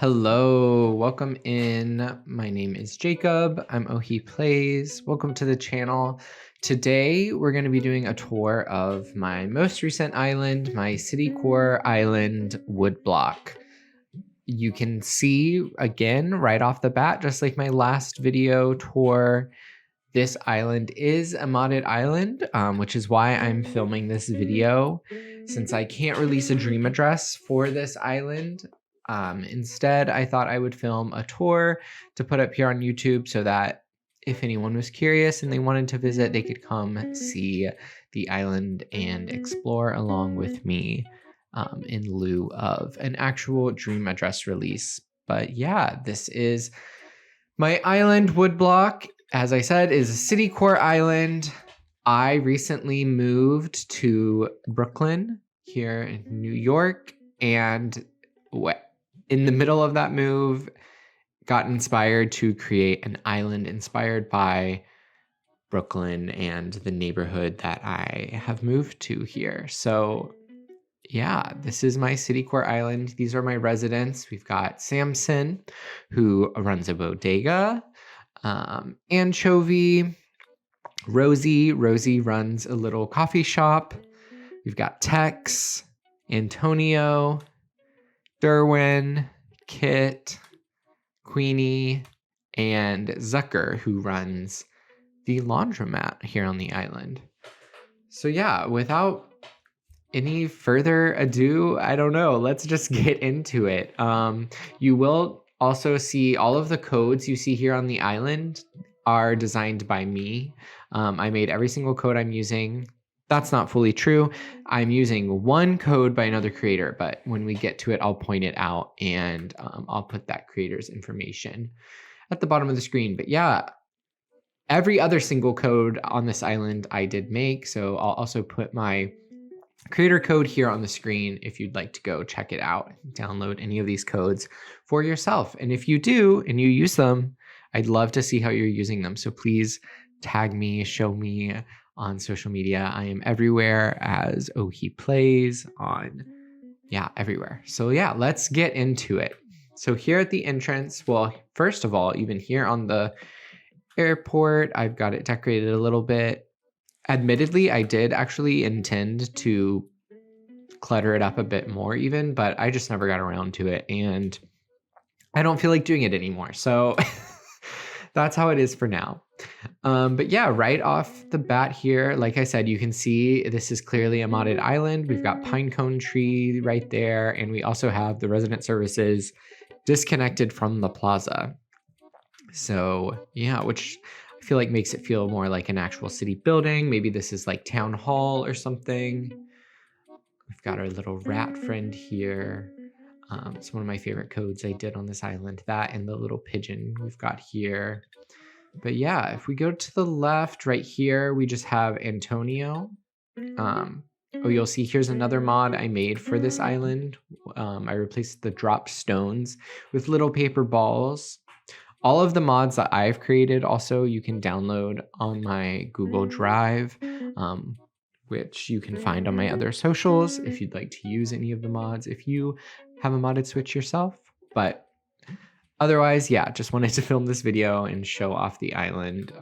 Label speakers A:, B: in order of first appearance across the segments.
A: Hello, welcome in. My name is Jacob. I'm Ohi Plays. Welcome to the channel. Today we're going to be doing a tour of my most recent island, my Citycore island, Woodblock. You can see again right off the bat, just like my last video tour, this island is a modded island, which is why I'm filming this video, since I can't release a dream address for this island. Instead, I thought I would film a tour to put up here on YouTube so that if anyone was curious and they wanted to visit, they could come see the island and explore along with me in lieu of an actual dream address release. But yeah, this is my island, Woodblock. As I said, is a Citycore island. I recently moved to Brooklyn here in New York, and in the middle of that move, got inspired to create an island inspired by Brooklyn and the neighborhood that I have moved to here. So yeah, this is my Citycore island. These are my residents. We've got Samson, who runs a bodega, Anchovy, Rosie. Rosie runs a little coffee shop. We've got Tex, Antonio, Derwin, Kit, Queenie, and Zucker, who runs the laundromat here on the island. So yeah, without any further ado, I don't know, let's just get into it. You will also see all of the codes you see here on the island are designed by me. I made every single code I'm using. That's not fully true. I'm using one code by another creator, but when we get to it, I'll point it out and I'll put that creator's information at the bottom of the screen. But yeah, every other single code on this island I did make. So I'll also put my creator code here on the screen if you'd like to go check it out, download any of these codes for yourself. And if you do and you use them, I'd love to see how you're using them. So please tag me, show me on social media. I am everywhere as Ohi Plays on, everywhere. So yeah, let's get into it. So here at the entrance, well, first of all, even here on the airport, I've got it decorated a little bit. Admittedly, I did actually intend to clutter it up a bit more even, but I just never got around to it and I don't feel like doing it anymore. So that's how it is for now. But yeah, right off the bat here, like I said, you can see this is clearly a modded island. We've got Pinecone Tree right there, and we also have the resident services disconnected from the plaza. So yeah, which I feel like makes it feel more like an actual city building. Maybe this is like town hall or something. We've got our little rat friend here. It's one of my favorite codes I did on this island. That and the little pigeon we've got here. But yeah, if we go to the left right here, we just have Antonio. You'll see here's another mod I made for this island. I replaced the drop stones with little paper balls. All of the mods that I've created also you can download on my Google Drive, which you can find on my other socials if you'd like to use any of the mods if you have a modded Switch yourself. But otherwise, yeah, just wanted to film this video and show off the island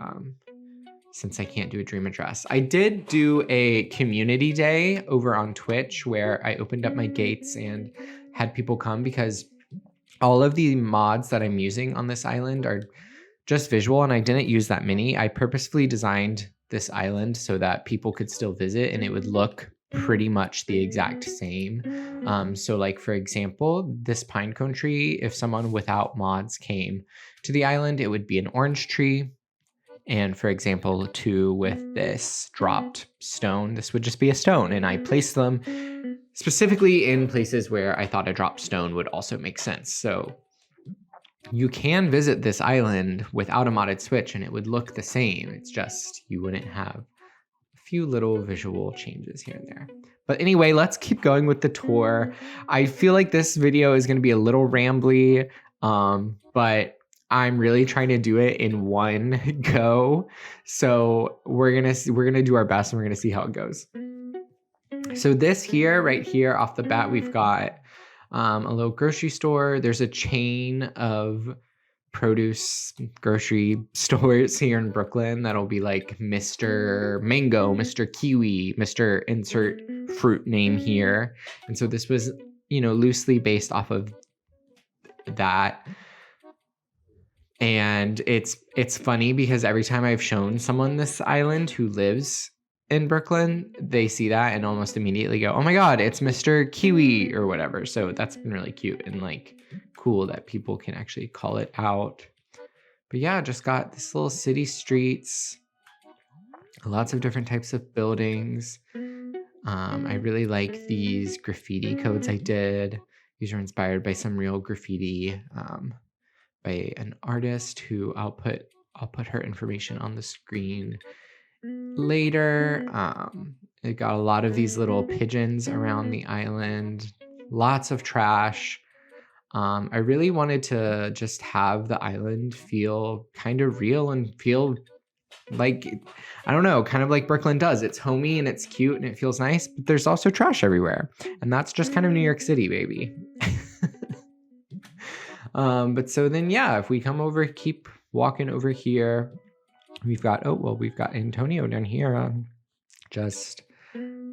A: since I can't do a dream address. I did do a community day over on Twitch where I opened up my gates and had people come because all of the mods that I'm using on this island are just visual and I didn't use that many. I purposefully designed this island so that people could still visit and it would look pretty much the exact same. So like, for example, this pinecone tree, if someone without mods came to the island, it would be an orange tree. And for example, too, with this dropped stone, this would just be a stone. And I placed them specifically in places where I thought a dropped stone would also make sense. So you can visit this island without a modded Switch and it would look the same. It's just you wouldn't have a few little visual changes here and there. But anyway, let's keep going with the tour. I feel like this video is going to be a little rambly, but I'm really trying to do it in one go. So we're gonna do our best and we're gonna see how it goes. So this here, right here off the bat, we've got A little grocery store. There's a chain of produce grocery stores here in Brooklyn that'll be like Mr. Mango, Mr. Kiwi, Mr. Insert fruit name here. And so this was, loosely based off of that. And it's funny because every time I've shown someone this island who lives in Brooklyn, they see that and almost immediately go, "Oh my God, it's Mr. Kiwi," or whatever. So that's been really cute and like cool that people can actually call it out. But yeah, just got this little city streets, lots of different types of buildings. I really like these graffiti codes I did. These are inspired by some real graffiti by an artist who I'll put her information on the screen later. It got a lot of these little pigeons around the island, lots of trash. I really wanted to just have the island feel kind of real and feel like, I don't know, kind of like Brooklyn does. It's homey and it's cute and it feels nice, but there's also trash everywhere. And that's just kind of New York City, baby. But so then, yeah, if we come over, keep walking over here, we've got Antonio down here, just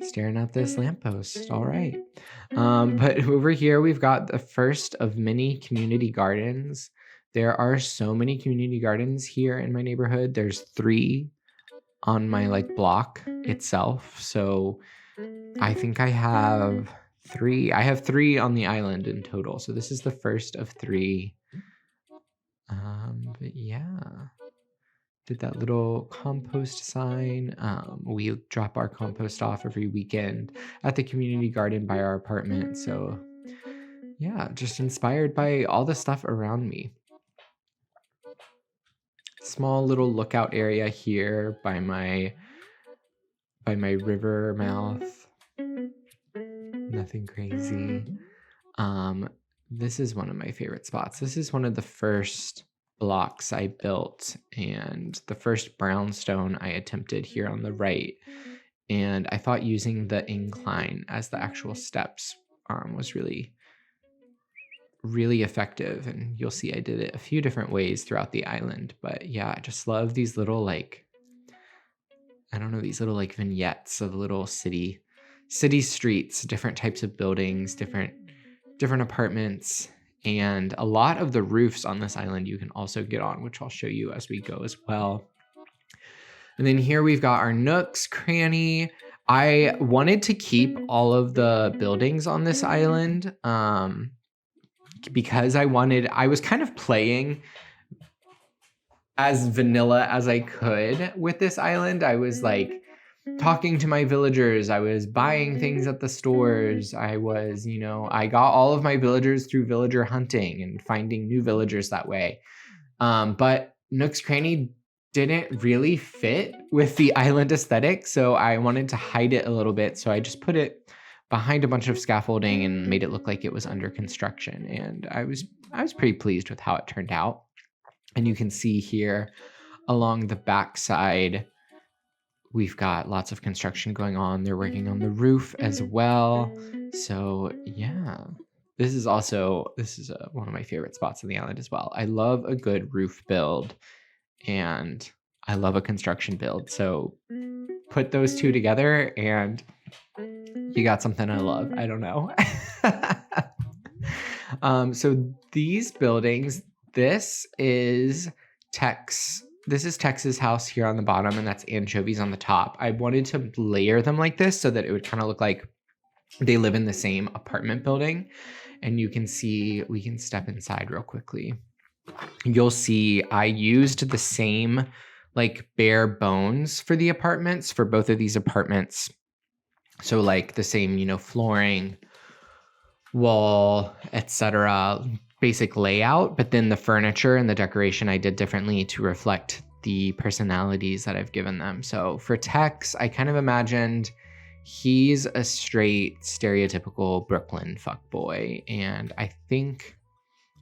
A: staring at this lamppost. All right. But over here, we've got the first of many community gardens. There are so many community gardens here in my neighborhood. There's 3 on my block itself. So I think I have 3. I have 3 on the island in total. So this is the first of 3. But yeah, did that little compost sign. We drop our compost off every weekend at the community garden by our apartment. So yeah, just inspired by all the stuff around me. Small little lookout area here by my river mouth. Nothing crazy. This is one of my favorite spots. This is one of the first blocks I built and the first brownstone I attempted here on the right. And I thought using the incline as the actual steps was really, really effective. And you'll see I did it a few different ways throughout the island. But yeah, I just love these little these little vignettes of little city streets, different types of buildings, different apartments. And a lot of the roofs on this island you can also get on, which I'll show you as we go as well. And then here we've got our nooks cranny. I wanted to keep all of the buildings on this island because I was kind of playing as vanilla as I could with this island. I was talking to my villagers. I was buying things at the stores. I was, I got all of my villagers through villager hunting and finding new villagers that way. But Nook's Cranny didn't really fit with the island aesthetic, so I wanted to hide it a little bit. So I just put it behind a bunch of scaffolding and made it look like it was under construction. And I was pretty pleased with how it turned out. And you can see here along the backside, we've got lots of construction going on. They're working on the roof as well. So yeah, this is one of my favorite spots on the island as well. I love a good roof build and I love a construction build. So put those two together and you got something I love. I don't know. So these buildings, this is Tex's house here on the bottom, and that's Anchovies on the top. I wanted to layer them like this so that it would kind of look like they live in the same apartment building. And you can see, we can step inside real quickly. You'll see I used the same bare bones for the apartments, for both of these apartments. So the same, flooring, wall, etc., basic layout, but then the furniture and the decoration I did differently to reflect the personalities that I've given them. So for Tex, I kind of imagined he's a straight stereotypical Brooklyn fuckboy, and I think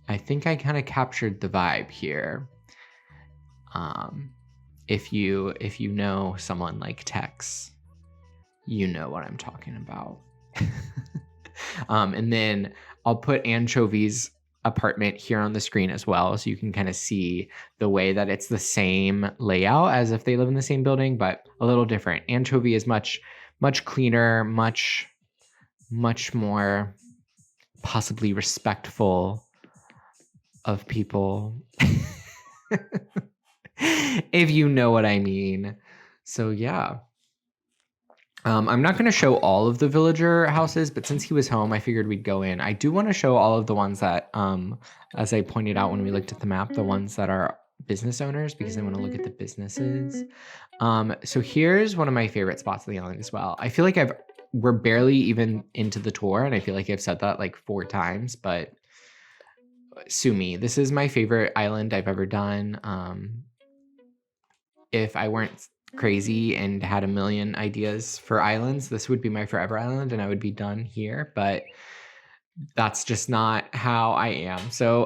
A: I kind of captured the vibe here. If you know someone like Tex, you know what I'm talking about. And then I'll put Anchovy's apartment here on the screen as well, so you can kind of see the way that it's the same layout as if they live in the same building, but a little different. Anchovy is much cleaner, much more possibly respectful of people. If you know what I mean. So yeah. I'm not going to show all of the villager houses, but since he was home, I figured we'd go in. I do want to show all of the ones that, as I pointed out when we looked at the map, the ones that are business owners, because I want to look at the businesses. So here's one of my favorite spots on the island as well. I feel like we're barely even into the tour, and I feel like I've said that like 4 times, but sue me. This is my favorite island I've ever done. If I weren't crazy and had a million ideas for islands, this would be my forever island and I would be done here, but that's just not how I am. So,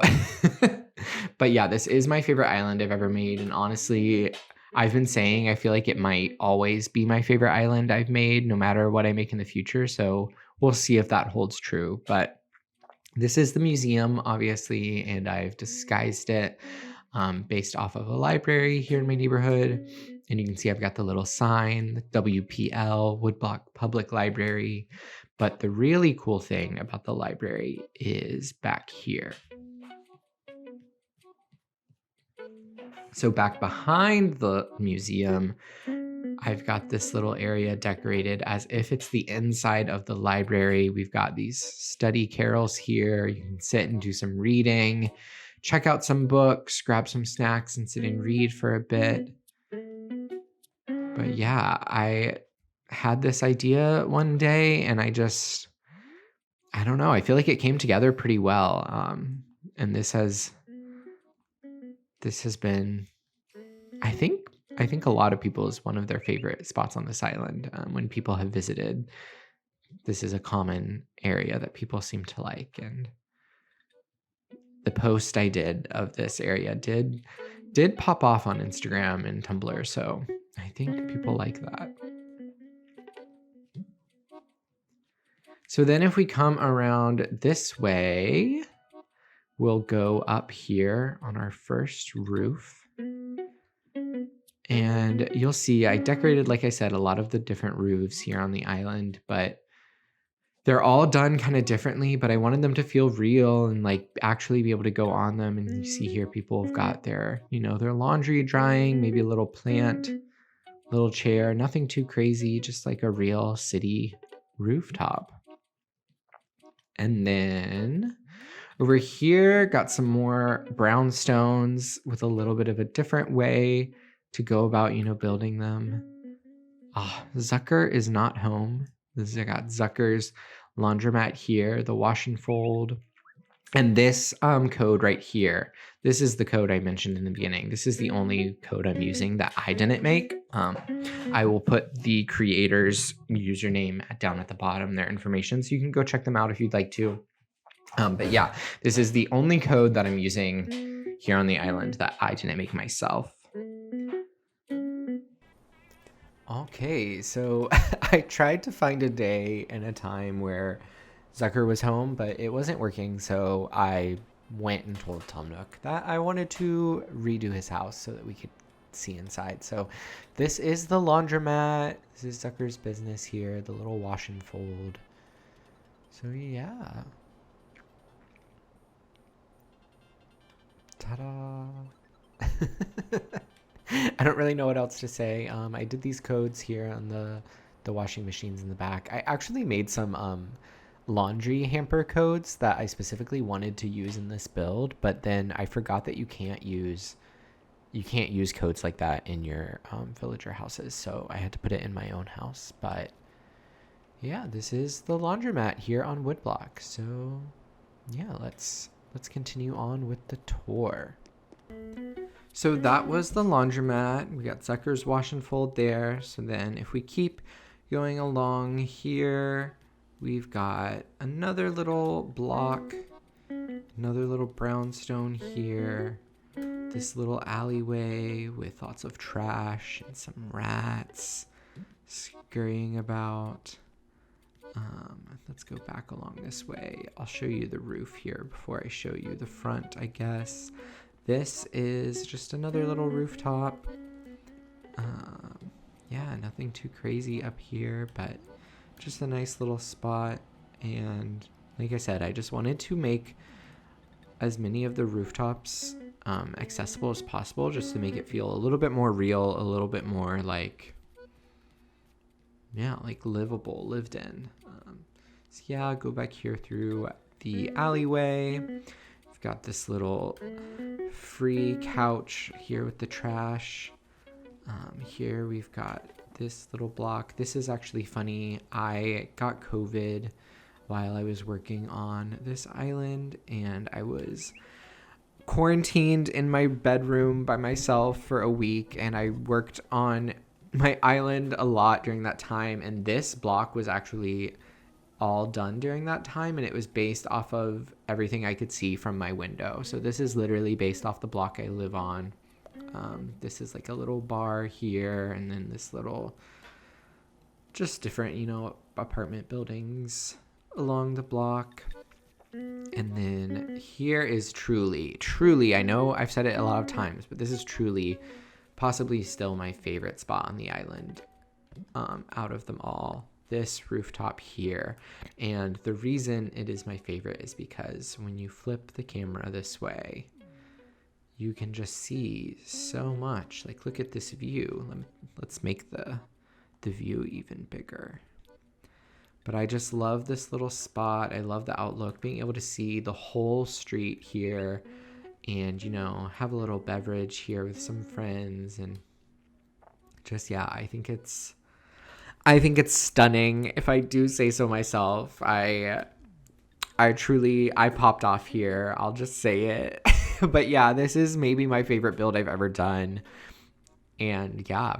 A: but yeah, this is my favorite island I've ever made. And honestly, I've been saying I feel like it might always be my favorite island I've made, no matter what I make in the future. So we'll see if that holds true. But this is the museum, obviously, and I've disguised it based off of a library here in my neighborhood. And you can see I've got the little sign, WPL, Woodblock Public Library. But the really cool thing about the library is back here. So back behind the museum, I've got this little area decorated as if it's the inside of the library. We've got these study carrels here. You can sit and do some reading, check out some books, grab some snacks, and sit and read for a bit. But yeah, I had this idea one day and I don't know, I feel like it came together pretty well. And this has been, I think a lot of people is one of their favorite spots on this island. When people have visited, this is a common area that people seem to like. And the post I did of this area did pop off on Instagram and Tumblr, so I think people like that. So then if we come around this way, we'll go up here on our first roof. And you'll see I decorated, like I said, a lot of the different roofs here on the island, but they're all done kind of differently, but I wanted them to feel real and like actually be able to go on them. And you see here, people have got their laundry drying, maybe a little plant, little chair, nothing too crazy, just like a real city rooftop. And then over here, got some more brownstones with a little bit of a different way to go about, building them. Zucker is not home. I got Zucker's laundromat here, the wash and fold. And this code right here, this is the code I mentioned in the beginning. This is the only code I'm using that I didn't make. I will put the creator's username down at the bottom, their information, so you can go check them out if you'd like to. But yeah, this is the only code that I'm using here on the island that I didn't make myself. Okay, so I tried to find a day and a time where Zucker was home, but it wasn't working, so I went and told Tom Nook that I wanted to redo his house so that we could see inside. So this is the laundromat. This is Zucker's business here, the little wash and fold. So yeah. Ta-da! I don't really know what else to say. I did these codes here on the washing machines in the back. I actually made some laundry hamper codes that I specifically wanted to use in this build, but then I forgot that you can't use codes like that in your villager houses, so I had to put it in my own house. But yeah, this is the laundromat here on Woodblock. So yeah, let's continue on with the tour. So that was the laundromat. We got Zucker's wash and fold there. So then if we keep going along here, we've got another little block, another little brownstone here, this little alleyway with lots of trash and some rats scurrying about. Let's go back along this way. I'll show you the roof here before I show you the front, I guess. This is just another little rooftop. Yeah, nothing too crazy up here, but just a nice little spot. And like I said, I just wanted to make as many of the rooftops accessible as possible, just to make it feel a little bit more real, a little bit more like, yeah, like livable, lived in. So yeah, go back here through the alleyway. We've got this little free couch here with the trash. Here we've got this little block. This is actually funny. I got COVID while I was working on this island, and I was quarantined in my bedroom by myself for a week, and I worked on my island a lot during that time, and this block was actually all done during that time, and it was based off of everything I could see from my window. So this is literally based off the block I live on. This is like a little bar here, and then this little, just different, apartment buildings along the block. And then here is truly, I know I've said it a lot of times, but this is truly possibly still my favorite spot on the island out of them all. This rooftop here. And the reason it is my favorite is because when you flip the camera this way, you can just see so much. Like, look at this view. Let's make the view even bigger. But I just love this little spot. I love the outlook, being able to see the whole street here and, have a little beverage here with some friends. And just, yeah, I think it's stunning, if I do say so myself. I popped off here. I'll just say it. But yeah, this is maybe my favorite build I've ever done. And yeah,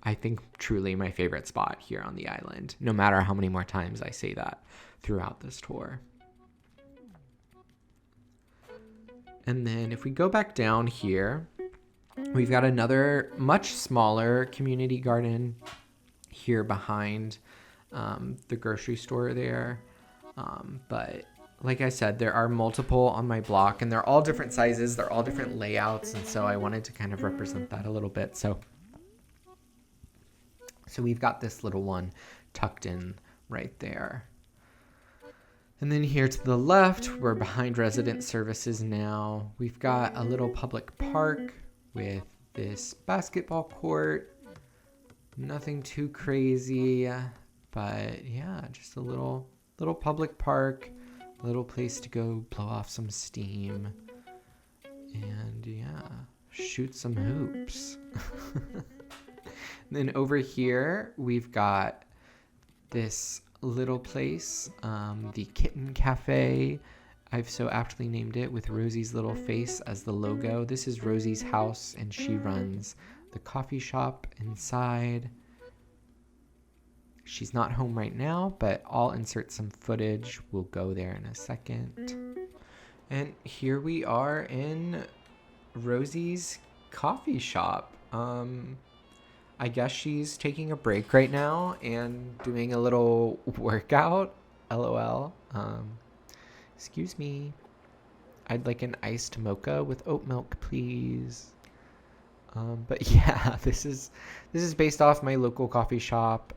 A: I think truly my favorite spot here on the island, no matter how many more times I say that throughout this tour. And then if we go back down here, we've got another much smaller community garden here behind the grocery store there. But like I said, there are multiple on my block, and they're all different sizes. They're all different layouts. And so I wanted to kind of represent that a little bit. So we've got this little one tucked in right there. And then here to the left, we're behind resident services now. We've got a little public park with this basketball court. Nothing too crazy, but yeah, just a little public park, a little place to go blow off some steam and yeah, shoot some hoops. Then over here, we've got this little place, the Kitten Cafe. I've so aptly named it, with Rosie's little face as the logo. This is Rosie's house, and she runs the coffee shop inside. She's not home right now, but I'll insert some footage. We'll go there in a second. And here we are in Rosie's coffee shop. I guess she's taking a break right now and doing a little workout. LOL. Excuse me. I'd like an iced mocha with oat milk, please. But yeah, this is based off my local coffee shop.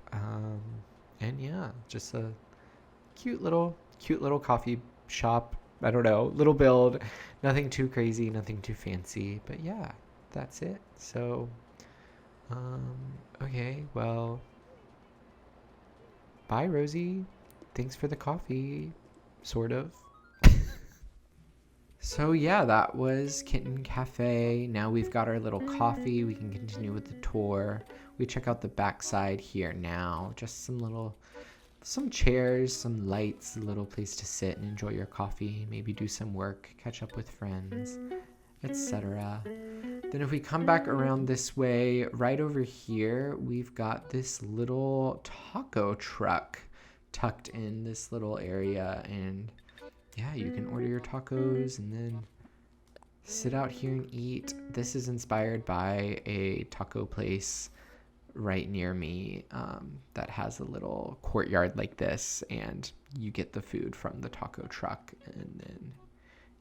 A: And yeah, just a cute little coffee shop. I don't know, little build, nothing too crazy, nothing too fancy, but yeah, that's it. So, okay, well, bye, Rosie. Thanks for the coffee, sort of. So yeah, that was Kitten Cafe. Now we've got our little coffee. We can continue with the tour. We check out the backside here now. Just some chairs, some lights, a little place to sit and enjoy your coffee. Maybe do some work, catch up with friends, etc. Then if we come back around this way, right over here, we've got this little taco truck tucked in this little area, and yeah, you can order your tacos and then sit out here and eat. This is inspired by a taco place right near me that has a little courtyard like this, and you get the food from the taco truck. And then,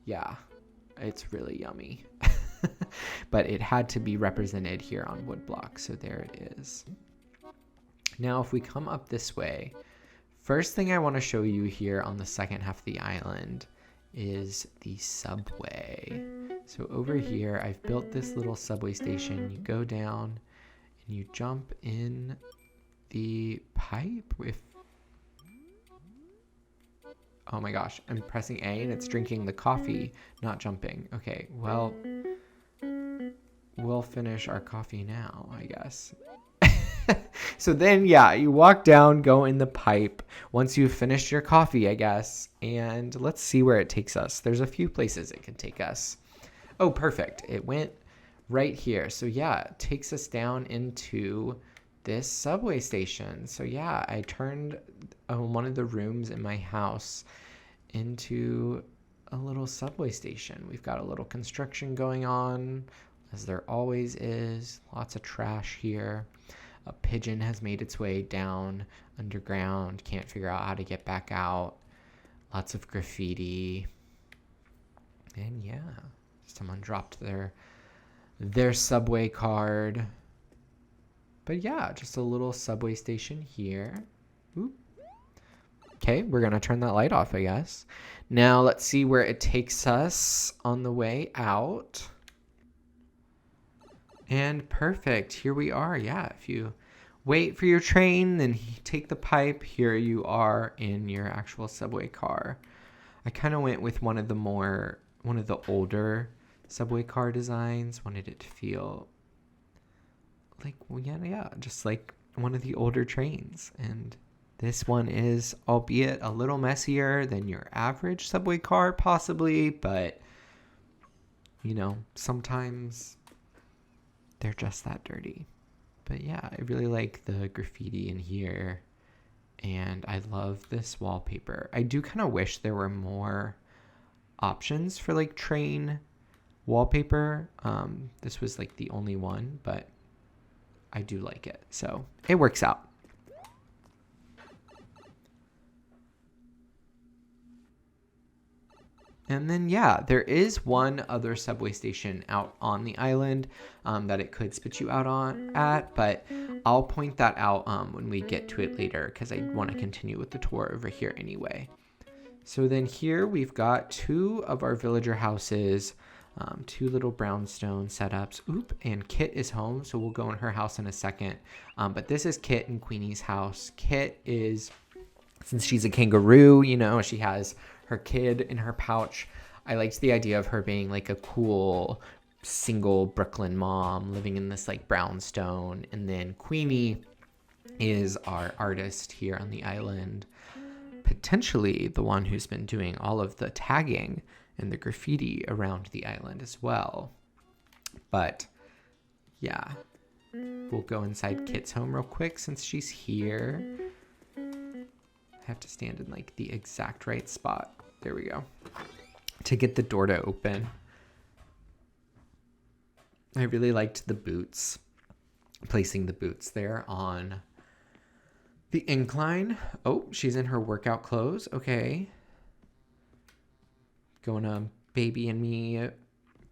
A: yeah, it's really yummy. But it had to be represented here on Woodblock, so there it is. Now, if we come up this way, first thing I want to show you here on the second half of the island is the subway. So over here, I've built this little subway station. You go down and you jump in the pipe with... Oh my gosh, I'm pressing A and it's drinking the coffee, not jumping. Okay, well, we'll finish our coffee now, I guess. So then, yeah, you walk down, go in the pipe once you've finished your coffee, I guess. And let's see where it takes us. There's a few places it can take us. Oh, perfect. It went right here. So yeah, it takes us down into this subway station. So yeah, I turned one of the rooms in my house into a little subway station. We've got a little construction going on, as there always is. Lots of trash here. A pigeon has made its way down underground. Can't figure out how to get back out. Lots of graffiti. And yeah, someone dropped their subway card. But yeah, just a little subway station here. Oop. Okay, we're going to turn that light off, I guess. Now let's see where it takes us on the way out. And perfect. Here we are. Yeah, if you wait for your train, then take the pipe. Here you are in your actual subway car. I kind of went with one of the older subway car designs. Wanted it to feel like, well, yeah, just like one of the older trains. And this one is, albeit a little messier than your average subway car, possibly, but you know, sometimes they're just that dirty. But yeah, I really like the graffiti in here, and I love this wallpaper. I do kind of wish there were more options for like train wallpaper. This was like the only one, but I do like it, so it works out. And then, yeah, there is one other subway station out on the island that it could spit you out at, but I'll point that out when we get to it later, because I want to continue with the tour over here anyway. So then here we've got two of our villager houses, two little brownstone setups. Oop, and Kit is home, so we'll go in her house in a second. But this is Kit and Queenie's house. Kit is, since she's a kangaroo, you know, she has her kid in her pouch. I liked the idea of her being like a cool single Brooklyn mom living in this like brownstone. And then Queenie is our artist here on the island, potentially the one who's been doing all of the tagging and the graffiti around the island as well. But yeah, we'll go inside Kit's home real quick since she's here. I have to stand in like the exact right spot. There we go. To get the door to open. I really liked the boots. Placing the boots there on the incline. Oh, she's in her workout clothes. Okay. Going to baby and me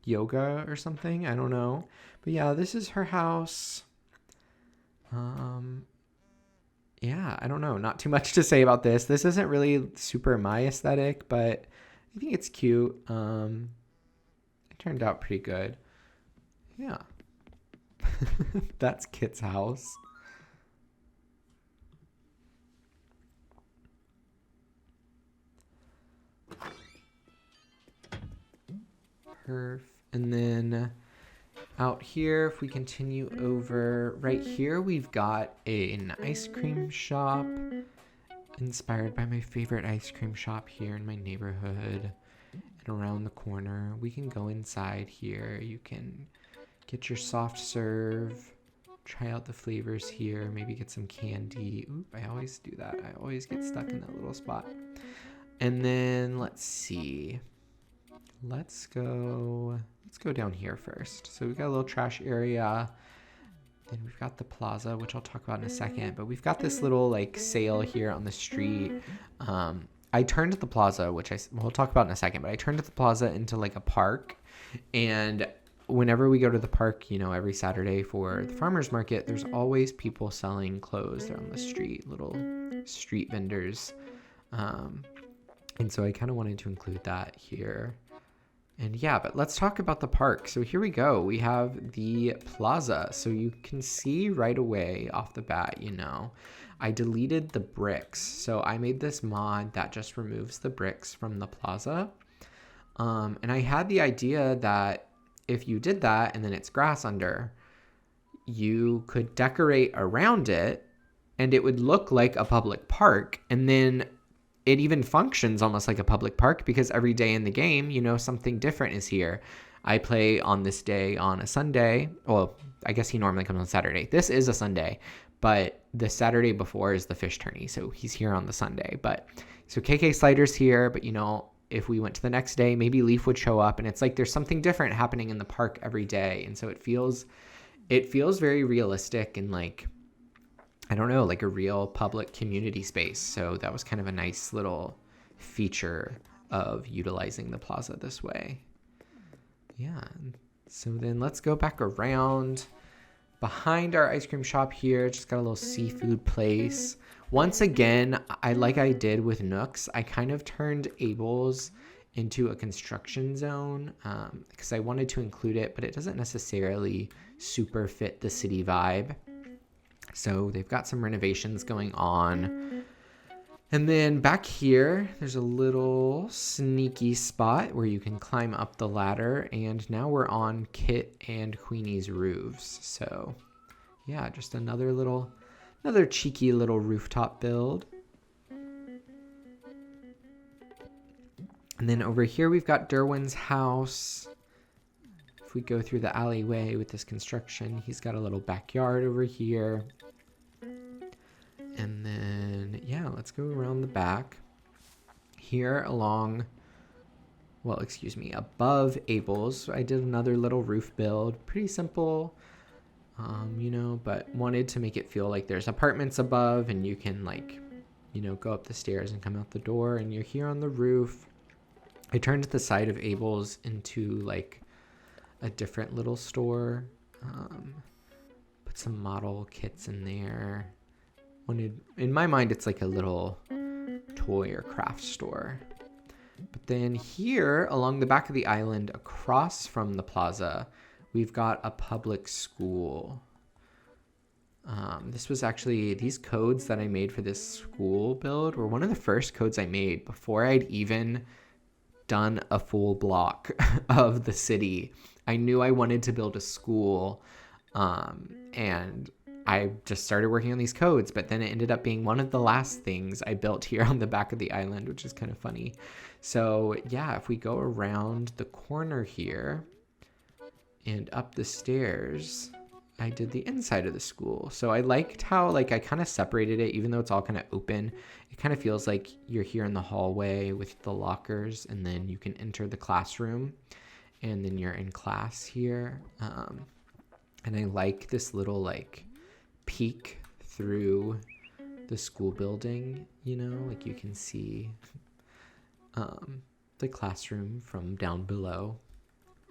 A: yoga or something. I don't know. But yeah, this is her house. Yeah, I don't know. Not too much to say about this. This isn't really super my aesthetic, but I think it's cute. It turned out pretty good. Yeah. That's Kit's house. And then out here, if we continue over right here, we've got an ice cream shop inspired by my favorite ice cream shop here in my neighborhood and around the corner. We can go inside here. You can get your soft serve, try out the flavors here, maybe get some candy. Oop, I always do that. I always get stuck in that little spot. And then let's see. Let's go down here first. So we've got a little trash area. Then we've got the plaza, which I'll talk about in a second, but we've got this little like sale here on the street. I turned the plaza, which we'll talk about in a second, but I turned the plaza into like a park. And whenever we go to the park, every Saturday for the farmer's market, there's always people selling clothes. They're on the street, little street vendors. And so I kind of wanted to include that here. And yeah, but let's talk about the park. So here we go. We have the plaza. So you can see right away off the bat, I deleted the bricks. So I made this mod that just removes the bricks from the plaza. And I had the idea that if you did that and then it's grass under, you could decorate around it and it would look like a public park. And then it even functions almost like a public park because every day in the game, something different is here. I play on this day on a Sunday. Well, I guess he normally comes on Saturday. This is a Sunday, but the Saturday before is the fish tourney. So he's here on the Sunday. So KK Slider's here, but if we went to the next day, maybe Leaf would show up, and it's like there's something different happening in the park every day. And so it feels very realistic and like, I don't know, like a real public community space. So that was kind of a nice little feature of utilizing the plaza this way. Yeah. So then let's go back around behind our ice cream shop here. Just got a little seafood place. Once again, like I did with Nooks, I kind of turned Abel's into a construction zone because I wanted to include it, but it doesn't necessarily super fit the city vibe. So they've got some renovations going on. And then back here, there's a little sneaky spot where you can climb up the ladder. And now we're on Kit and Queenie's roofs. So yeah, just another cheeky little rooftop build. And then over here, we've got Derwin's house. If we go through the alleyway with this construction, he's got a little backyard over here. And then, yeah, let's go around the back. Here above Abel's, I did another little roof build. Pretty simple, but wanted to make it feel like there's apartments above and you can go up the stairs and come out the door and you're here on the roof. I turned the side of Abel's into like a different little store. Put some model kits in there. In my mind, it's like a little toy or craft store. But then here along the back of the island across from the plaza, we've got a public school. This was actually, these codes that I made for this school build were one of the first codes I made before I'd even done a full block of the city. I knew I wanted to build a school, and I just started working on these codes, but then it ended up being one of the last things I built here on the back of the island, which is kind of funny. So yeah, if we go around the corner here and up the stairs, I did the inside of the school. So I liked how I kind of separated it, even though it's all kind of open. It kind of feels like you're here in the hallway with the lockers, and then you can enter the classroom, and then you're in class here. And I like this little peek through the school building, like you can see the classroom from down below.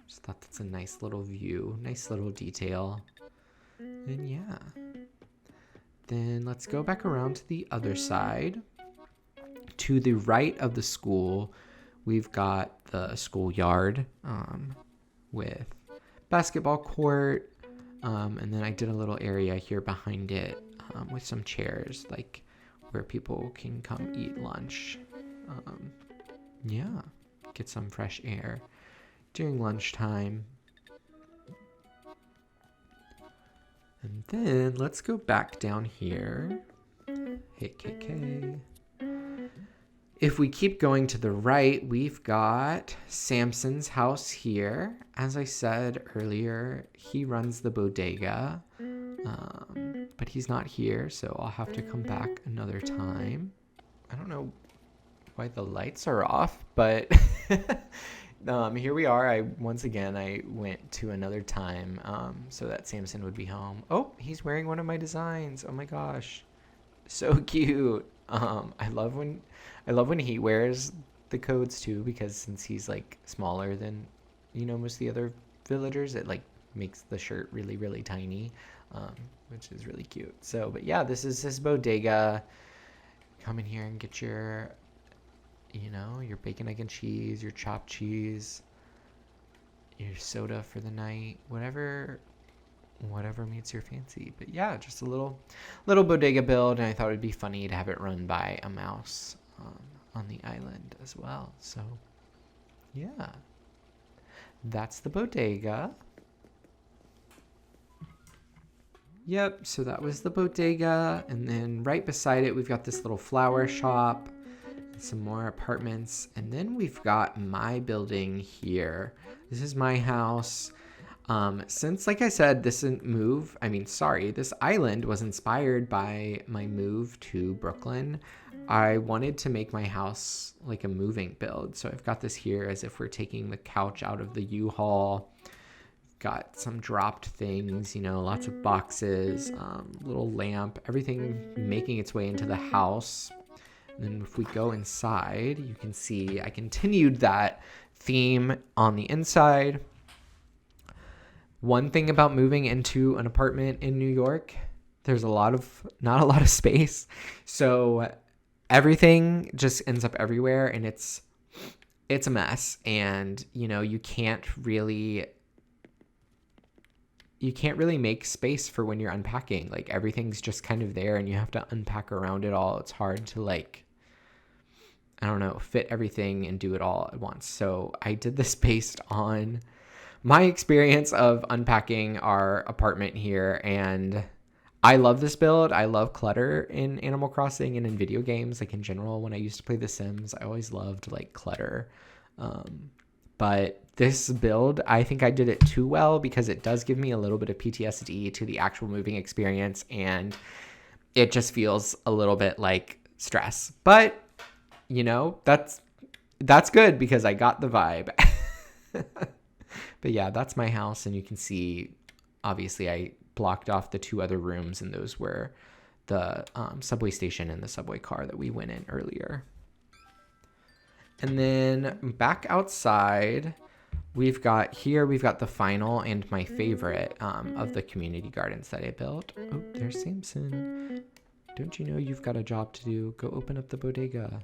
A: Just thought that's a nice little view, nice little detail. And yeah, then let's go back around to the other side. To the right of the school, we've got the schoolyard with basketball court. And then I did a little area here behind it with some chairs, where people can come eat lunch. Yeah, get some fresh air during lunchtime. And then let's go back down here. Hey, KK. If we keep going to the right, we've got Samson's house here. As I said earlier, he runs the bodega, but he's not here, so I'll have to come back another time. I don't know why the lights are off, but Here we are. Once again I went to another time so that Samson would be home. Oh, he's wearing one of my designs. Oh my gosh. So cute. I love when he wears the codes too, because since he's like smaller than most of the other villagers, it like makes the shirt really really tiny, um, which is really cute. So, but yeah, this is his bodega. Come in here and get your bacon, egg, and cheese, your chopped cheese, your soda for the night, whatever meets your fancy. But yeah, just a little bodega build, and I thought it'd be funny to have it run by a mouse on the island as well. So yeah, that's the bodega. Yep, so that was the bodega, and then right beside it we've got this little flower shop, some more apartments, and then we've got my building here. This is my house. Since, like I said, this island was inspired by my move to Brooklyn, I wanted to make my house like a moving build. So I've got this here as if we're taking the couch out of the U-Haul. Got some dropped things, lots of boxes, little lamp, everything making its way into the house. And then if we go inside, you can see I continued that theme on the inside. One thing about moving into an apartment in New York, there's not a lot of space. So everything just ends up everywhere, and it's a mess. And, you can't really make space for when you're unpacking. Like, everything's just kind of there and you have to unpack around it all. It's hard to fit everything and do it all at once. So I did this based on my experience of unpacking our apartment here, and I love this build. I love clutter in Animal Crossing and in video games, like in general. When I used to play The Sims, I always loved like clutter. But this build, I think I did it too well, because it does give me a little bit of PTSD to the actual moving experience, and it just feels a little bit like stress. But that's good, because I got the vibe. But yeah, that's my house, and you can see, obviously, I blocked off the two other rooms, and those were the subway station and the subway car that we went in earlier. And then back outside, we've got the final and my favorite of the community gardens that I built. Oh, there's Samson. Don't you know you've got a job to do? Go open up the bodega.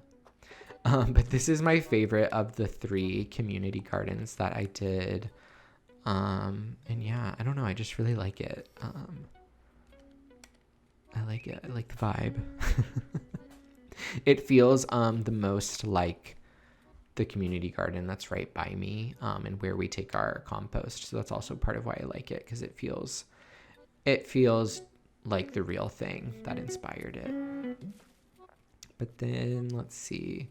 A: But this is my favorite of the 3 community gardens that I did. And yeah, I don't know. I just really like it. I like it. I like the vibe. It feels the most like the community garden that's right by me, and where we take our compost. So that's also part of why I like it, because it feels like the real thing that inspired it. But then let's see.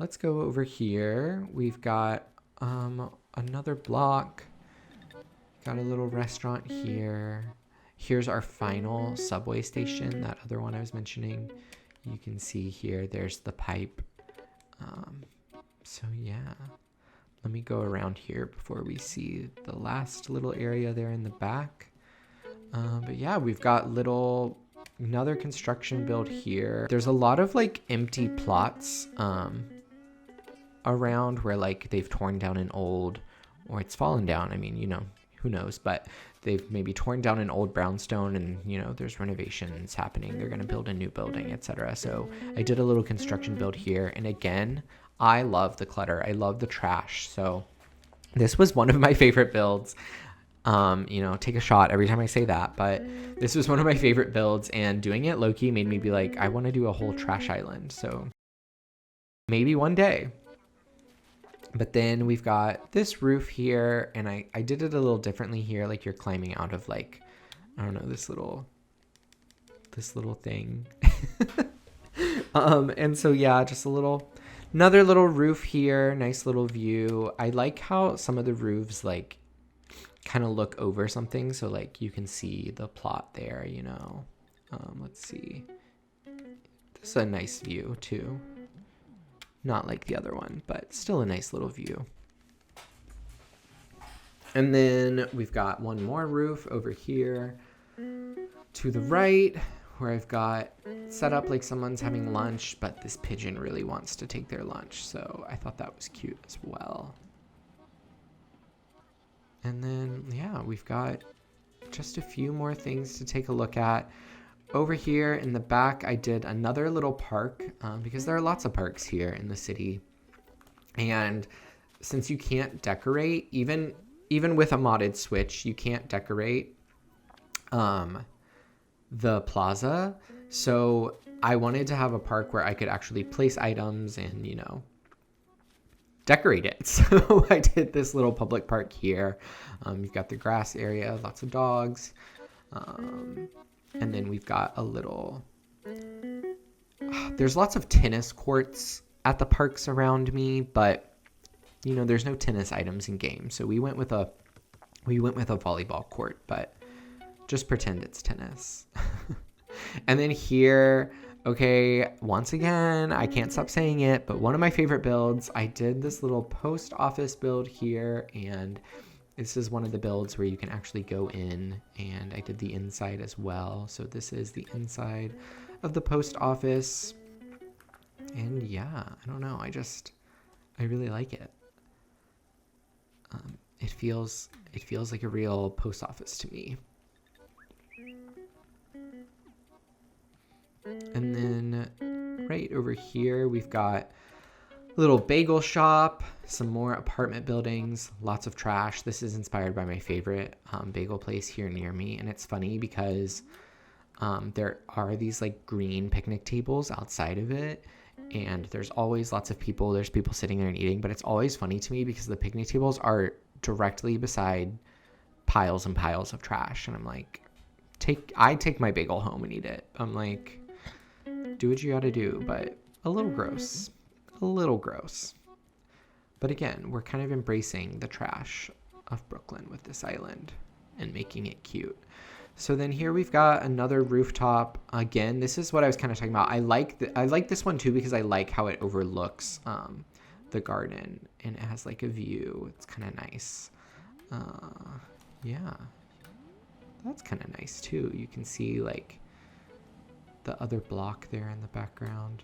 A: Let's go over here. We've got another block. Got a little restaurant here. Here's our final subway station, that other one I was mentioning. You can see here, there's the pipe. So yeah, let me go around here before we see the last little area there in the back. But yeah, we've got another construction build here. There's a lot of like empty plots around where like they've torn down an old, or it's fallen down. I mean, who knows, but they've maybe torn down an old brownstone, and there's renovations happening. They're going to build a new building, etc. So I did a little construction build here, and again, I love the clutter. I love the trash. So this was one of my favorite builds. Take a shot every time I say that, but this was one of my favorite builds, and doing it low-key made me be like, I want to do a whole trash island. So maybe one day. But then we've got this roof here, and I did it a little differently here. Like, you're climbing out of like, I don't know, this little thing. And so yeah, just another little roof here. Nice little view. I like how some of the roofs like kind of look over something, so like you can see the plot there, let's see. This is a nice view too. Not like the other one, but still a nice little view. And then we've got one more roof over here to the right, where I've got set up like someone's having lunch, but this pigeon really wants to take their lunch, so I thought that was cute as well. And then, yeah, we've got just a few more things to take a look at. Over here in the back, I did another little park because there are lots of parks here in the city. And since you can't decorate, even with a modded Switch, you can't decorate the plaza. So I wanted to have a park where I could actually place items and, you know, decorate it. So I did this little public park here. You've got the grass area, lots of dogs. And then we've got a little, there's lots of tennis courts at the parks around me, but you know, there's no tennis items in game. So we went with a volleyball court, but just pretend it's tennis. And then here, okay, once again, I can't stop saying it, but one of my favorite builds, I did this little post office build here, and this is one of the builds where you can actually go in, and I did the inside as well. So this is the inside of the post office. And yeah, I don't know. I really like it. It feels like a real post office to me. And then right over here, we've got a little bagel shop, some more apartment buildings, lots of trash. This is inspired by my favorite bagel place here near me. And it's funny because there are these like green picnic tables outside of it. And there's always lots of people. There's people sitting there and eating. But it's always funny to me because the picnic tables are directly beside piles and piles of trash. And I'm like, I take my bagel home and eat it. I'm like, do what you gotta do, but a little gross. But again, we're kind of embracing the trash of Brooklyn with this island and making it cute. So then here we've got another rooftop. Again, this is what I was kind of talking about. I like this one too because I like how it overlooks the garden and it has like a view. It's kind of nice. Yeah, that's kind of nice too. You can see like the other block there in the background.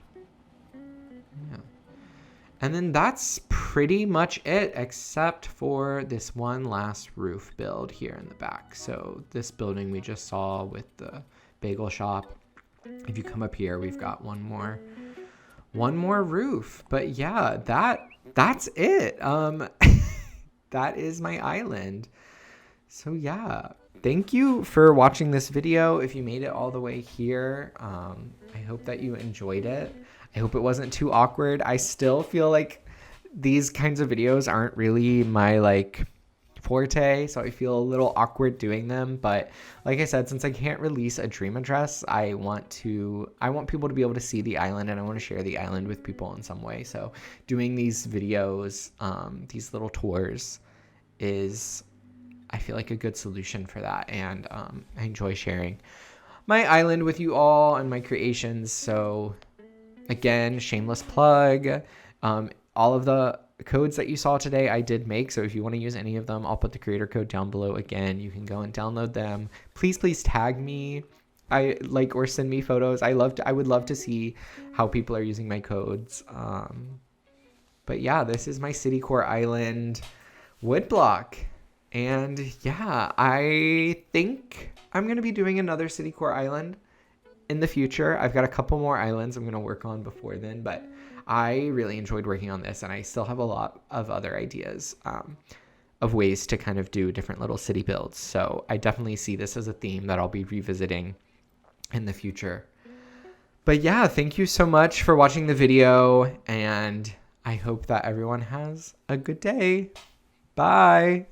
A: Yeah. And then that's pretty much it, except for this one last roof build here in the back. So this building we just saw with the bagel shop. If you come up here, we've got one more roof. But yeah, that's it. That is my island. So yeah, thank you for watching this video. If you made it all the way here, I hope that you enjoyed it. I hope it wasn't too awkward. I still feel like these kinds of videos aren't really my like forte, so I feel a little awkward doing them. But like I said, since I can't release a dream address, I want people to be able to see the island, and I want to share the island with people in some way. So doing these videos, these little tours, is I feel like a good solution for that, and I enjoy sharing my island with you all and my creations. So again, shameless plug. All of the codes that you saw today, I did make. So if you want to use any of them, I'll put the creator code down below. Again, you can go and download them. Please tag me. Or send me photos. I would love to see how people are using my codes. But yeah, this is my Citycore Island Woodblock. And yeah, I think I'm going to be doing another Citycore Island in the future. I've got a couple more islands I'm going to work on before then, but I really enjoyed working on this, and I still have a lot of other ideas of ways to kind of do different little city builds. So I definitely see this as a theme that I'll be revisiting in the future. But yeah, thank you so much for watching the video, and I hope that everyone has a good day. Bye.